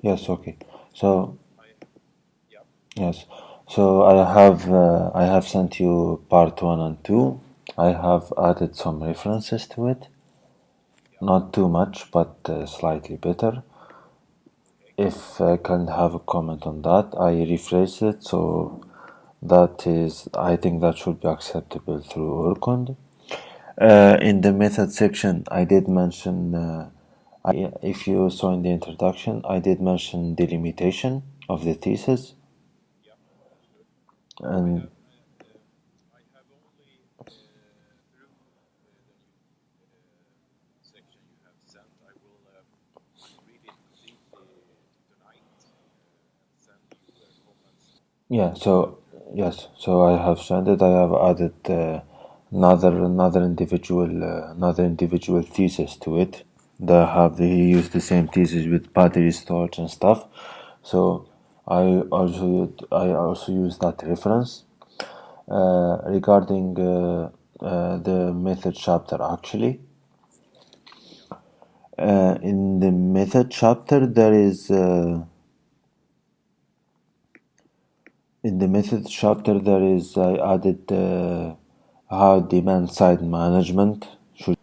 Yes, okay. So, yes. So I have sent you part one and two. I have added some references to it. Not too much, but slightly better. If I can have a comment on that, I rephrased it so that is, I think that should be acceptable through Urkund. In the method section, I did mention, if you saw in the introduction, I did mention the limitation of the thesis. And yeah, so yes, so I have sent it. I have added another individual thesis to it. He used the same thesis with battery storage and stuff. So I also use that reference regarding the method chapter. Actually, in the method chapter, I added how demand side management should,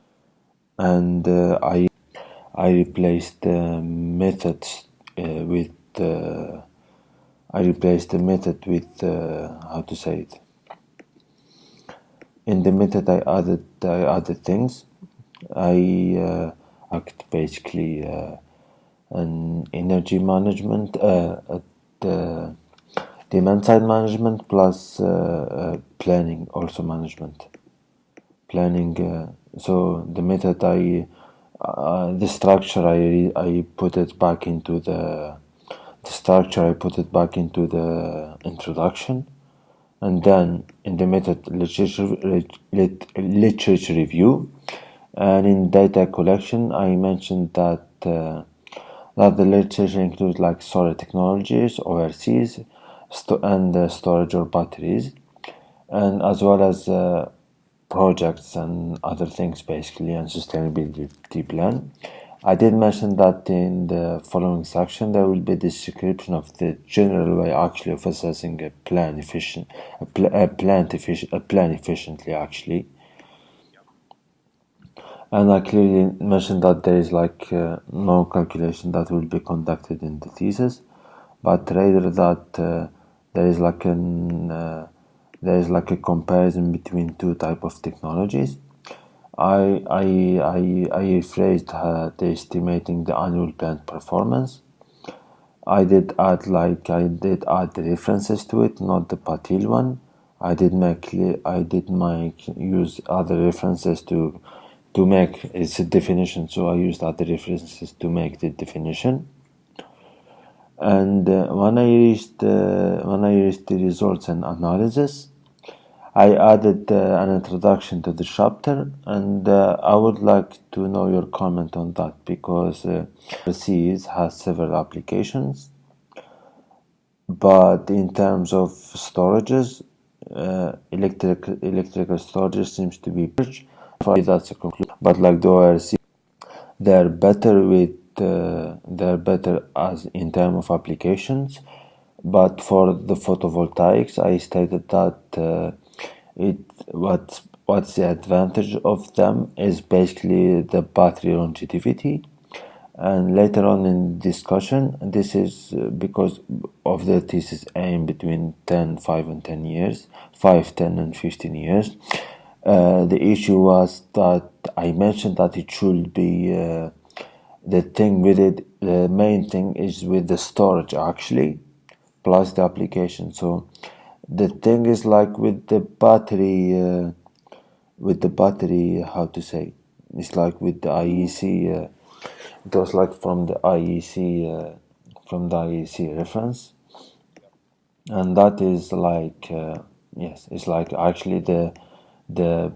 and I replaced the methods with I replaced the method with how to say it. In the method, I added things. I basically an energy management, the demand side management plus planning also management. Planning. So the method the structure I put it back into the introduction, and then in the method literature review, and in data collection I mentioned that the literature includes like solar technologies, ORCs, and storage or batteries, and as well as projects and other things basically, and sustainability plan. I did mention that in the following section there will be a description of the general way actually of assessing a plan efficiently actually. And I clearly mentioned that there is like no calculation that will be conducted in the thesis, but rather that there is like a comparison between two type of technologies. I rephrased the estimating the annual plant performance. I did add the references to it, not the Patil one. I did make use other references to make its a definition. So I used other references to make the definition. And when I reached the results and analysis, I added an introduction to the chapter, and I would like to know your comment on that because overseas has several applications, but in terms of storages, electrical storage seems to be better. That's a conclusion. But like the ORC, they're better as in terms of applications. But for the photovoltaics, I stated that it what's the advantage of them is basically the battery longevity. And later on in discussion, this is because of the thesis aim between 10, 5 and 10 years, 5, 10 and 15 years. The issue was that I mentioned that it should be the thing with it, the main thing is with the storage actually, plus the application. So the thing is like with the battery, how to say, it's like with the IEC, it was like from the IEC reference, and that is like, yes, it's like actually the the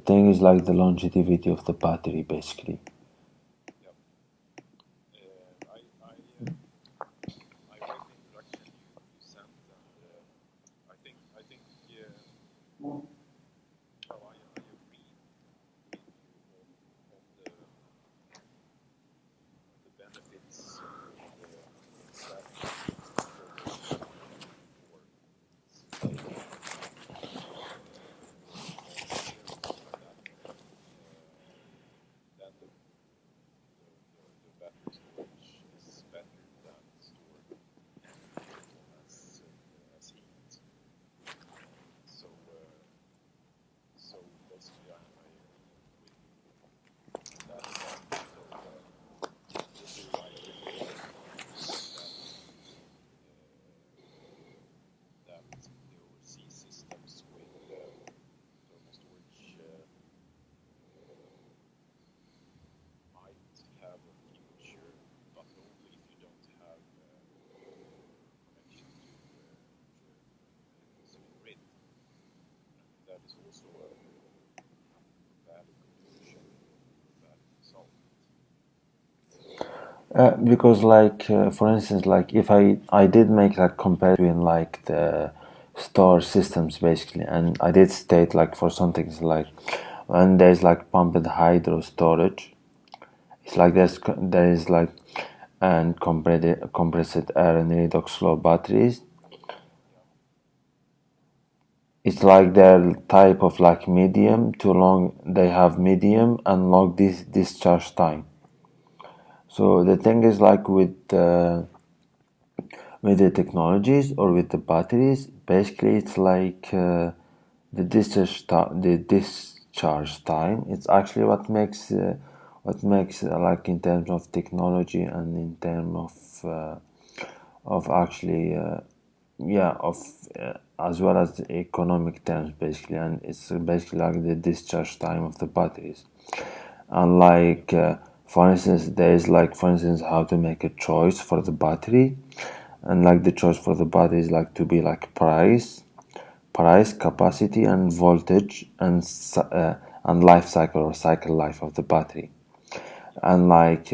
thing is like the longevity of the battery basically. Because like for instance, like if I did make like compare between like the store systems basically, and I did state like for some things like when there's like pumped hydro storage, it's like there is like and compressed air and redox flow batteries. It's like their type of like medium to long. They have medium and long discharge time. So the thing is like with the technologies or with the batteries, basically it's like the discharge time. It's actually what makes like in terms of technology and in terms of actually yeah of as well as the economic terms basically, and it's basically like the discharge time of the batteries. And like for instance, there is like for instance how to make a choice for the battery, and like the choice for the battery is like to be like price, capacity, and voltage, and life cycle or cycle life of the battery. And like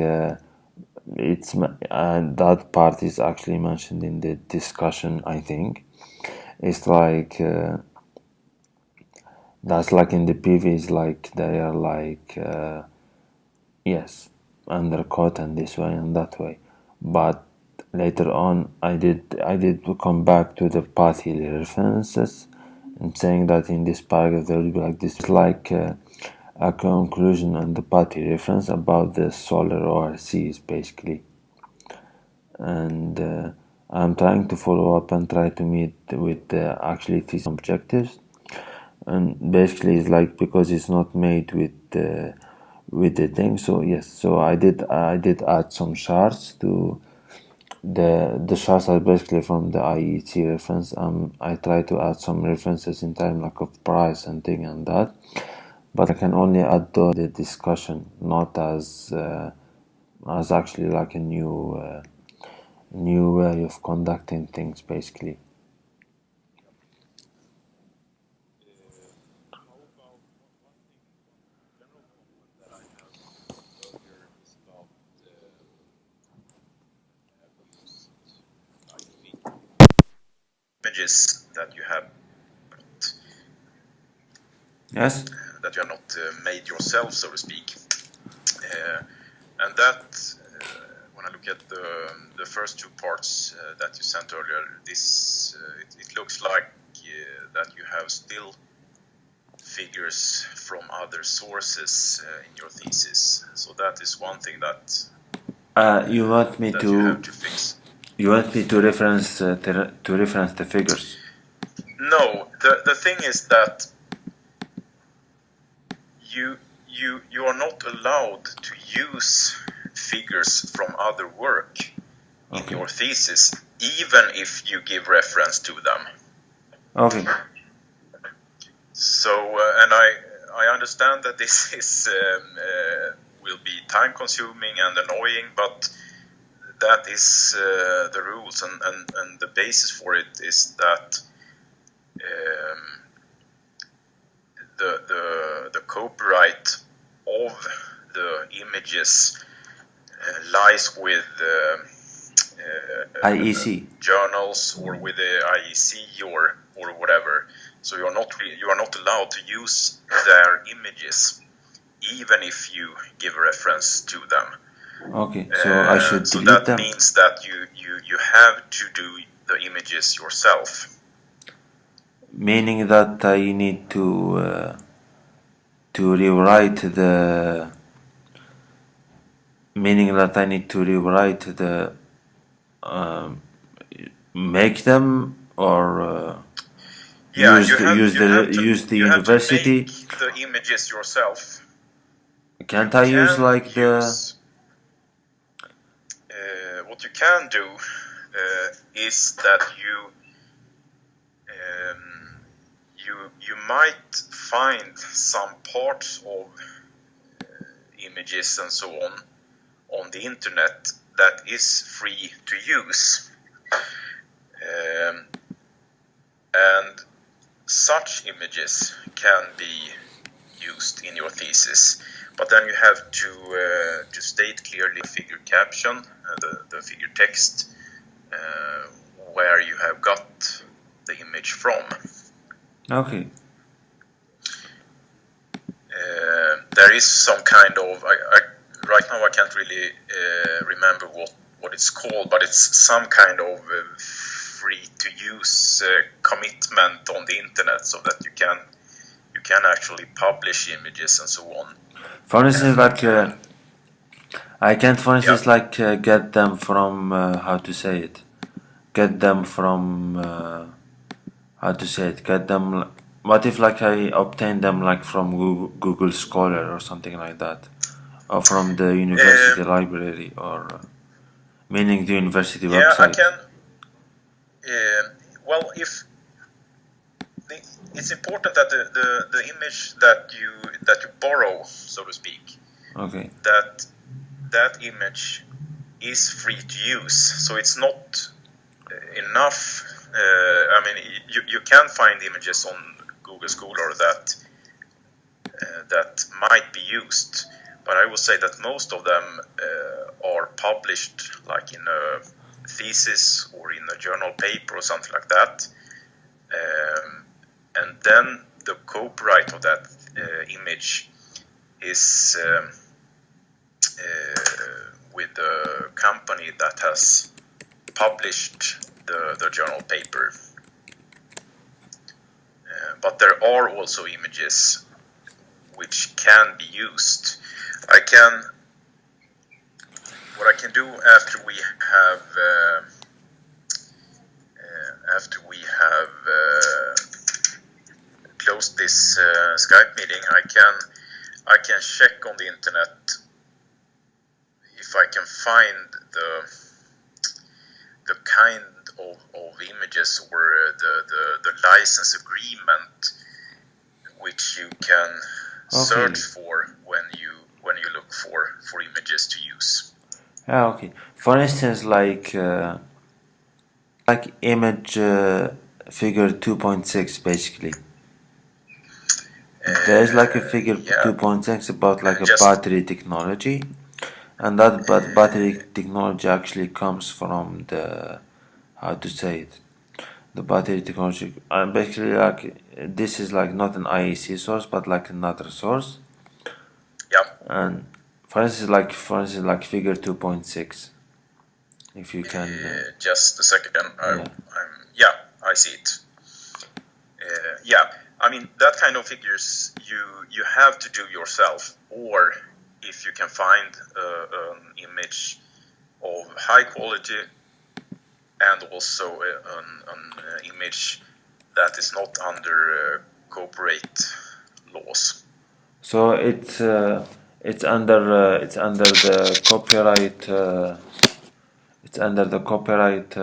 it's that part is actually mentioned in the discussion, I think. It's like that's like in the PVs, like they are like yes, undercut and this way and that way. But later on, I did come back to the party references and saying that in this paragraph there will be like this, like a conclusion on the party reference about the solar ORCs basically. And I'm trying to follow up and try to meet with the actually these objectives. And basically it's like because it's not made with the thing. So yes, so I did add some shards to the shards are basically from the IEC reference. I try to add some references in time like of price and thing and that, but I can only add the discussion, not as actually like a new way of conducting things basically. Images that you have Yes. that you have not made yourself, so to speak, and that when I look at the first two parts that you sent earlier, this it looks like that you have still figures from other sources in your thesis. So that is one thing that You want me that to you have to fix. you want me to reference to reference the figures? No, the thing is that you are not allowed to use figures from other work in Okay. your thesis, even if you give reference to them. Okay. So, and I understand that this is will be time consuming and annoying, but that is the rules, and the basis for it is that the copyright of the images lies with IEC. journals or with the IEC or whatever. So you are not allowed to use their images, even if you give a reference to them. Okay, so I should So delete that them. means that you have to do the images yourself. Meaning that I need to rewrite Meaning that I need to rewrite the make them or use the you have to university. make the images yourself. You Can't I use can like the use what you can do is that you might find some parts of images and so on the internet that is free to use, and such images can be used in your thesis. But then you have to state clearly the figure caption, the figure text, where you have got the image from. okay. There is some kind of right now I can't really remember what it's called, but it's some kind of free to use commitment on the internet, so that you can actually publish images and so on. For instance, like I can't, for instance, like get them from how to say it. Get them from how to say it. Get them. What if like I obtain them like from Google Scholar or something like that, or from the university library, or meaning the university Yeah, website? I can. Well, if it's important that the image that you borrow, so to speak, Okay. that image is free to use. So it's not enough. I mean, you can find images on Google Scholar that might be used, but I would say that most of them are published like in a thesis or in a journal paper or something like that, and then the copyright of that image is with the company that has published the journal paper. But there are also images which can be used. What I can do after we have closed this Skype meeting, I can check on the internet if I can find the kind of images or the license agreement which you can search for when you look for images to use. Okay. For instance, like image figure 2.6 basically. There's like a figure 2.6 about like a battery technology, and that battery technology actually comes from the how to say it. The battery technology, basically like this is like not an IEC source but like another source. Yeah. And for instance like figure 2.6. If you can. Just a second. I see it. I mean that kind of figures you have to do yourself, or if you can find an image of high quality and also an image that is not under copyright laws. So it's under the copyright. It's under the copyright.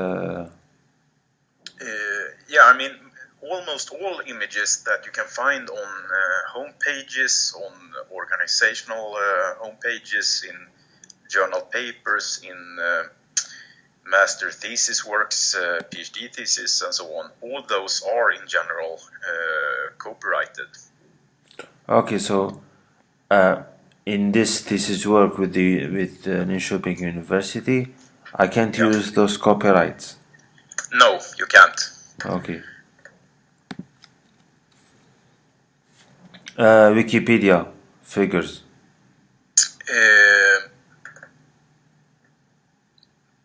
I mean, almost all images that you can find on home pages, on organizational home pages, in journal papers, in master thesis works, PhD thesis, and so on. All those are in general copyrighted. Okay, so in this thesis work with Linköping University, I can't use those copyrights. No, you can't. Okay. Wikipedia figures.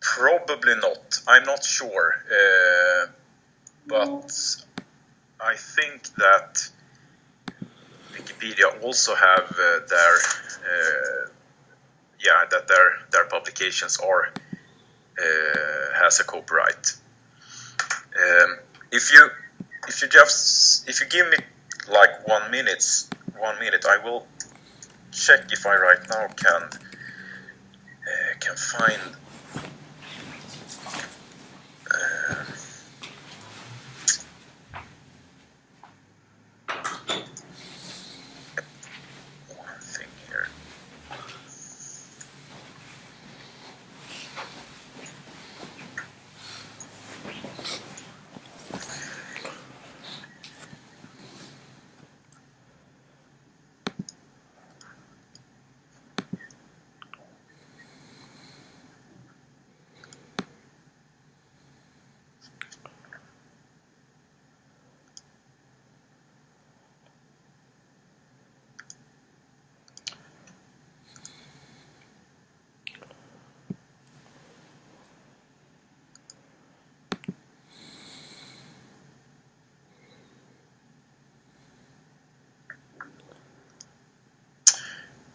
Probably not. I'm not sure. But I think that Wikipedia also have their that their publications are has a copyright. If you give me like 1 minute, I will check if I right now can find. One thing here.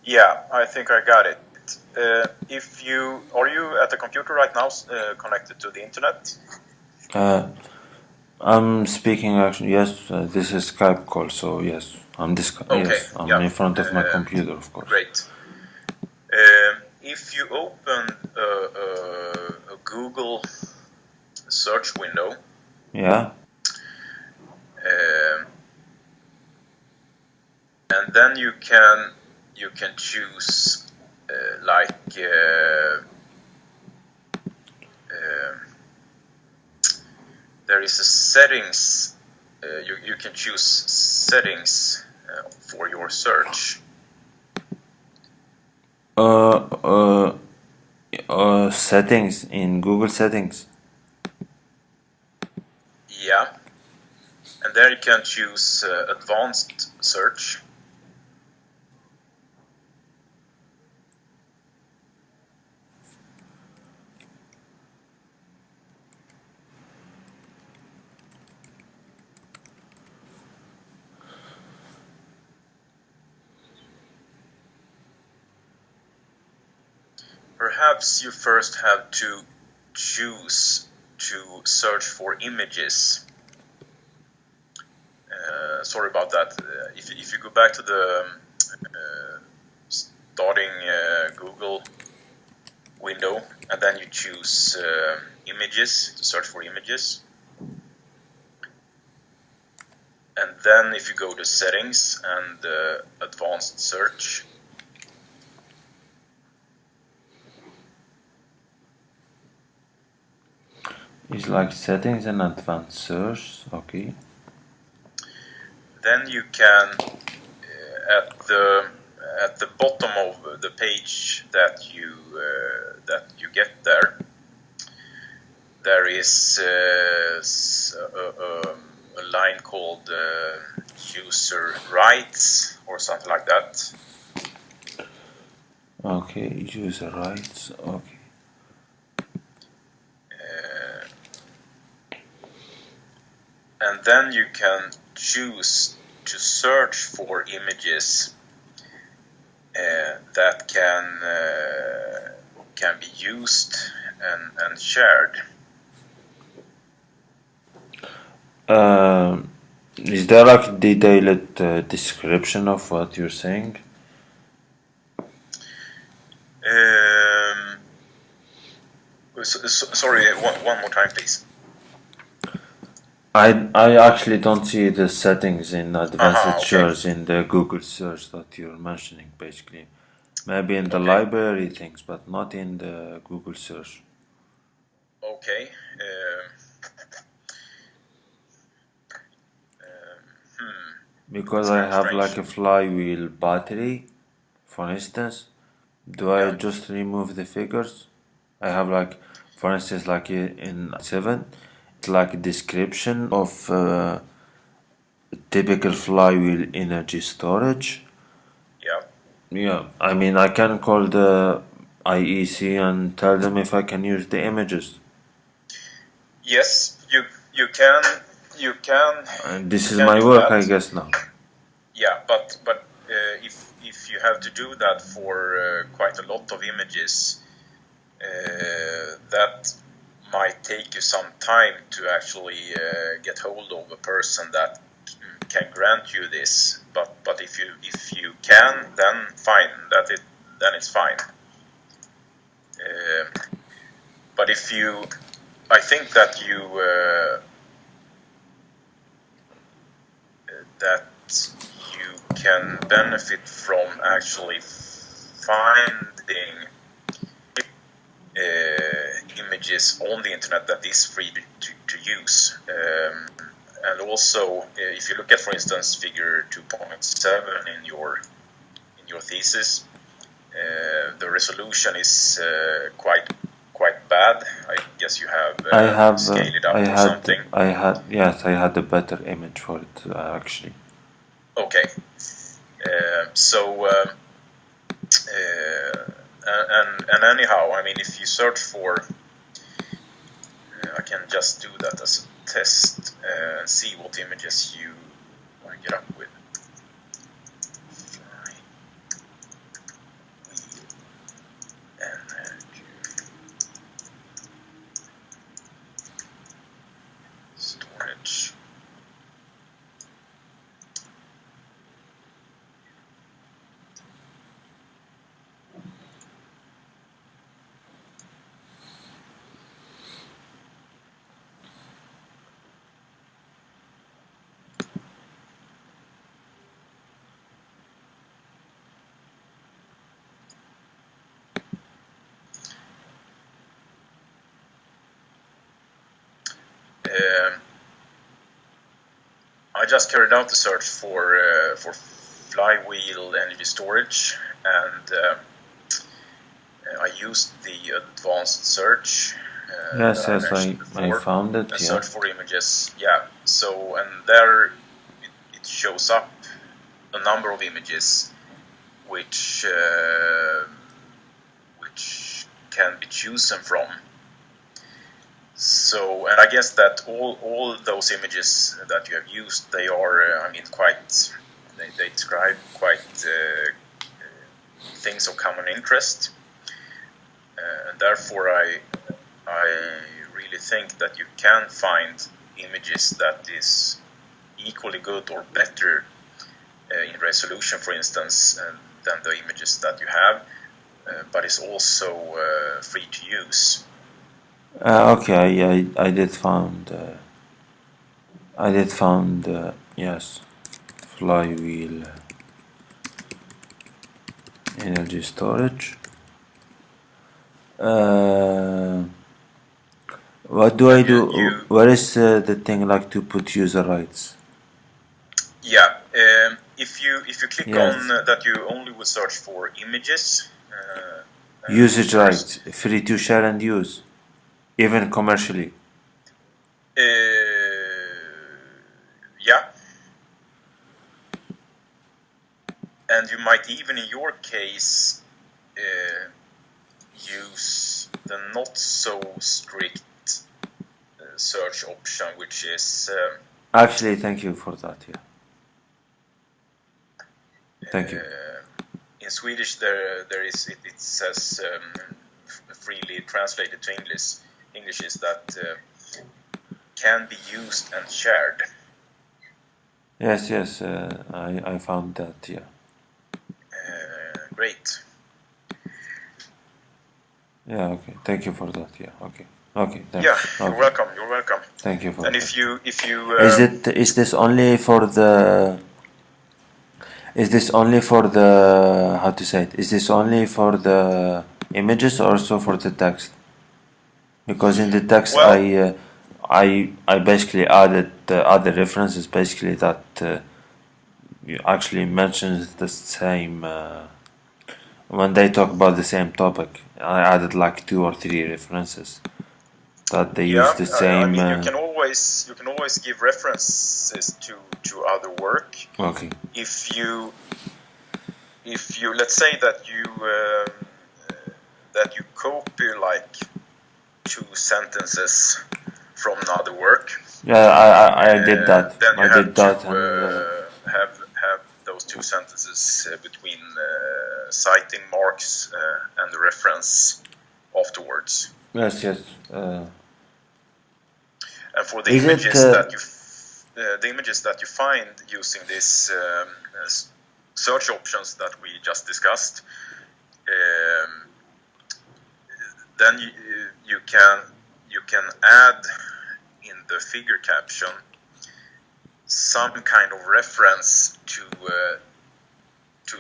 Yeah, I think I got it. Are you at the computer right now, connected to the internet? I'm speaking actually. Yes, this is Skype call. So yes, Okay, yes, I'm yeah. in front of my computer, of course. Great. If you open a Google search window, Yeah. and then you can choose there is a settings. You can choose settings for your search. Settings in Google settings. Yeah, and there you can choose advanced search. Perhaps you first have to choose to search for images. Sorry about that. If you go back to the starting Google window, and then you choose images, to search for images. And then if you go to settings and advanced search, It's like settings and advanced search. Okay. then you can at the bottom of the page that you get there is a line called user rights or something like that. Okay, user rights. Okay. And then you can choose to search for images that can be used and shared. Is there like a detailed description of what you're saying? Sorry, one more time, please. I actually don't see the settings in advanced Okay. search in the Google search that you're mentioning, basically. Maybe in the Okay. library things, but not in the Google search. Okay. Because That's I kind of have strange. like a flywheel battery, for instance. Do I Yeah. just remove the figures? I have like, for instance, like in 7, it's like a description of typical flywheel energy storage. Yeah. Yeah, I mean, I can call the IEC and tell them if I can use the images. Yes, you can. And And this is my work, I guess, now. Yeah, but if if you have to do that for quite a lot of images, that might take you some time to actually get hold of a person that can grant you this. But if you can, then fine. Then it's fine. But if you, I think that you can benefit from actually finding images on the internet that is free to use. And also, if you look at, for instance, figure 2.7 in your thesis, the resolution is quite bad. I guess you have scaled it up or something. I had a better image for it actually. Okay. And anyhow, I mean, if you search for, I can just do that as a test and see what images you get up with. Storage. I just carried out the search for flywheel energy storage, and I used the advanced search. Yes, I found it. And search for images. Yeah. So, and there it shows up a number of images which can be chosen from. So, and I guess that all those images that you have used, they are, I mean, they describe quite things of common interest, and therefore I really think that you can find images that is equally good or better in resolution, for instance, than the images that you have, but is also free to use. Okay, I did found yes, flywheel energy storage. What do I do? Where is the thing like to put user rights? Yeah, if you click on that, you only will search for images. Usage rights, free to share and use. Even commercially. Yeah. And you might even, in your case, use the not so strict search option, which is... Actually, thank you for that, yeah. Thank you. In Swedish, there is, it says freely translated to English is that can be used and shared. Yes, I found that, yeah. Great. Yeah, okay. Thank you for that, yeah. Okay, thanks. Yeah, you're welcome. Thank you for and that. if you is this only for the how to say it? Is this only for the images or also for the text? Because in the text, well, I basically added the other references, basically that actually mentions the same when they talk about the same topic. I added like 2 or 3 references that they use the same. I mean, you can always give references to other work. Okay. If you let's say that you copy like 2 sentences from another work. Yeah, I did that. Then you I have did that to have those two sentences between citing marks and the reference afterwards. Yes. And for the Is it? the images that you find using these search options that we just discussed, then you can add in the figure caption some kind of reference to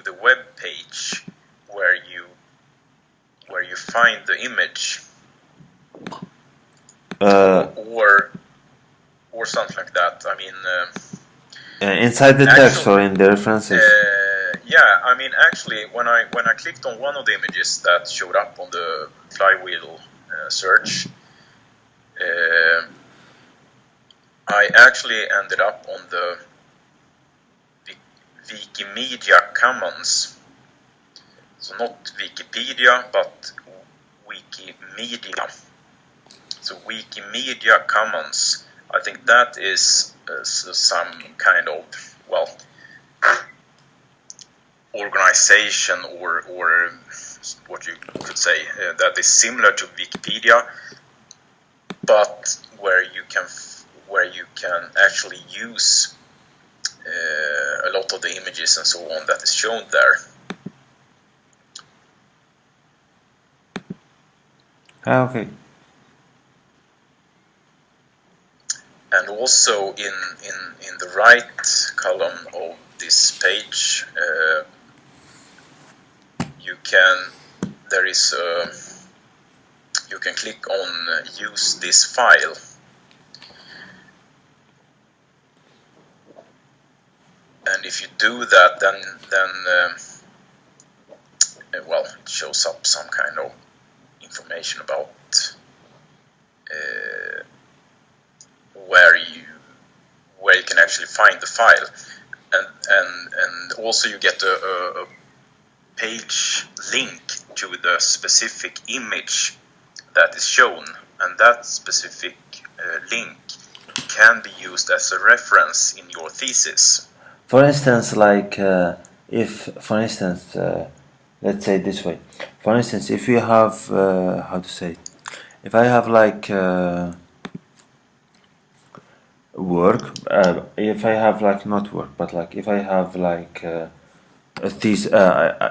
the web page where you find the image, or something like that. I mean, inside the text or in the references? Yeah, I mean, actually, when I clicked on one of the images that showed up on the flywheel search, I actually ended up on the Wikimedia Commons. So not Wikipedia, but Wikimedia. So Wikimedia Commons, I think that is some kind of, well, organization or what you could say that is similar to Wikipedia, but where you can actually use a lot of the images and so on that is shown there. Okay. And also in the right column of this page, you can click on use this file. And if you do that, then well, it shows up some kind of information about where you can actually find the file, and also you get a page link to the specific image that is shown, and that specific link can be used as a reference in your thesis. For instance, like let's say it this way. For instance, if you have how to say, if I have like work, if I have like not work, but like if I have like a thesis,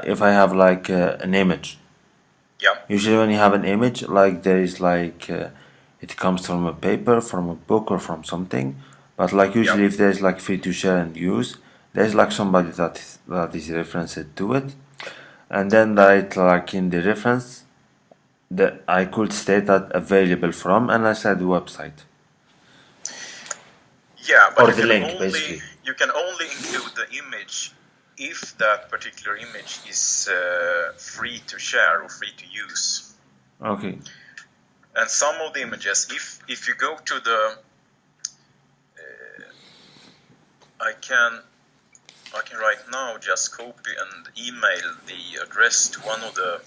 if I have like an image. Yeah. Usually, when you have an image, like there is like it comes from a paper, from a book, or from something. But like usually, if there's like free to share and use, there's like somebody that is referenced to it, and then right like in the reference, that I could state that available from, and I said website. Yeah, but or the link, basically. You can only include the image if that particular image is free to share or free to use. Okay. And some of the images, if you go to the, I can right now just copy and email the address to one of the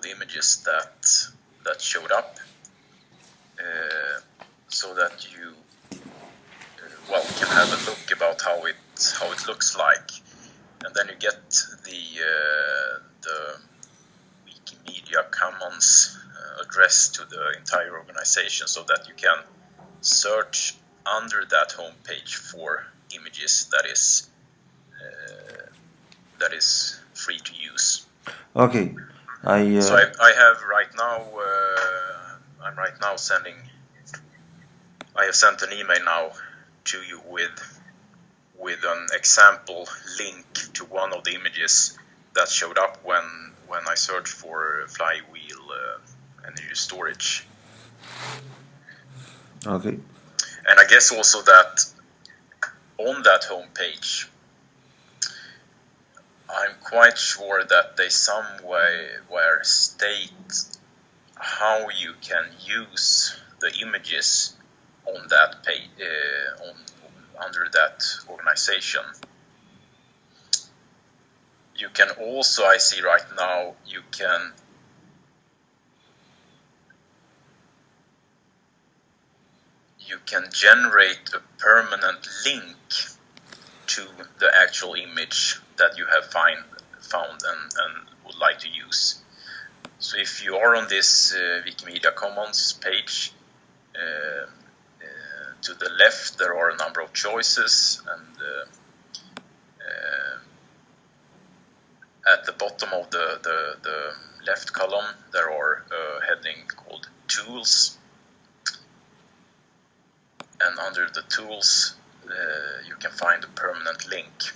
images that showed up, so that you can have a look about how it looks like, and then you get the Wikimedia Commons address to the entire organization, so that you can search under that homepage for images that is free to use. Okay. So I have right now. I'm right now sending. I have sent an email now to you with an example link to one of the images that showed up when I searched for flywheel energy storage. Okay. And I guess also that on that homepage, I'm quite sure that they somewhere state how you can use the images on that page, under that organization. You can also, I see right now, you can generate a permanent link to the actual image that you have found and would like to use. So if you are on this Wikimedia Commons page, to the left there are a number of choices, and at the bottom of the left column there are a heading called Tools, and under the Tools you can find a permanent link.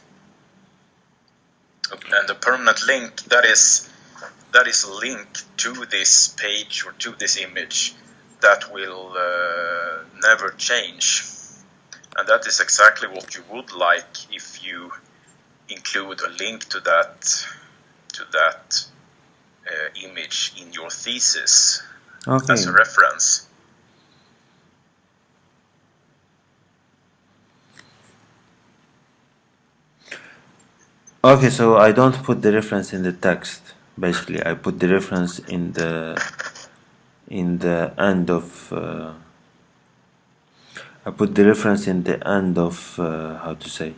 And the permanent link, that is a link to this page or to this image that will never change. And that is exactly what you would like if you include a link to that image in your thesis as a reference. Okay, so I don't put the reference in the text. Basically, I put the reference in the end of. I put the reference in the end of how to say.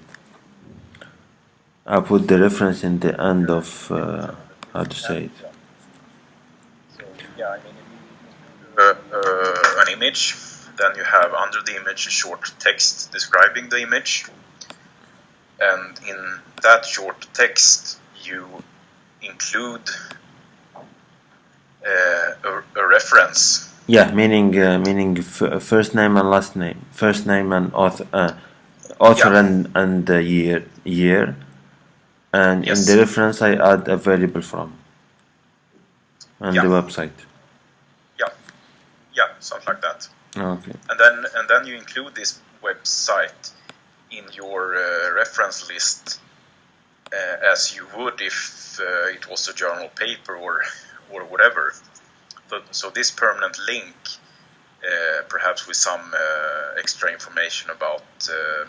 I put the reference in the end of how to say it. So yeah, I mean, if you an image, then you have under the image a short text describing the image, and in that short text you include a reference. Yeah, meaning first name and last name, first name and author yeah. and year, and yes. In the reference I add a variable from and yeah. The website. Yeah, something like that. Okay. And then you include this website in your reference list as you would if it was a journal paper or whatever. So this permanent link, perhaps with some extra information about the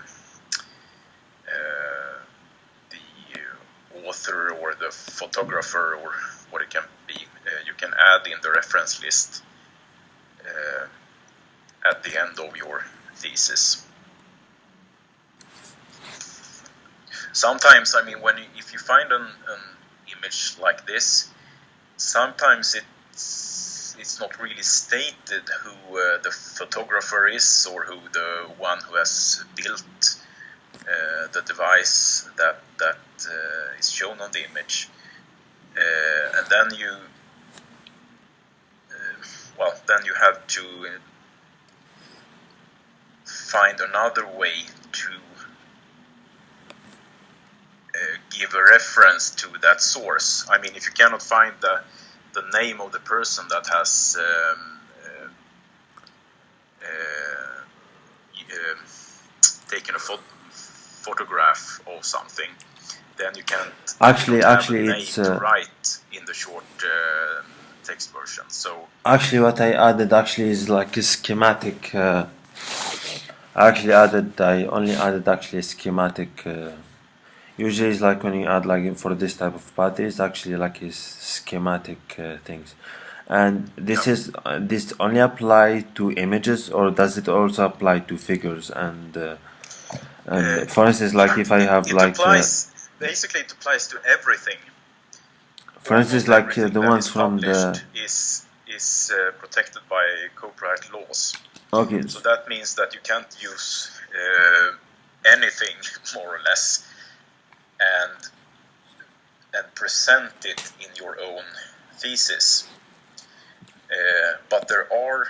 author or the photographer or what it can be, you can add in the reference list at the end of your thesis. Sometimes, I mean, if you find an image like this, sometimes it's not really stated who the photographer is or who the one who has built the device that is shown on the image, and then you have to find another way to give a reference to that source. I mean, if you cannot find the name of the person that has taken a photograph of something, then you can't actually it's write in the short text version. So actually what I added is like a schematic. I only added actually a schematic. Usually it's like when you add like for this type of pattern, it's actually like a schematic things. And this only apply to images, or does it also apply to figures? And for instance, like if I have basically it applies to everything. For instance, like the ones from the is protected by copyright laws. Okay. So that means that you can't use anything more or less and present it in your own thesis. But there are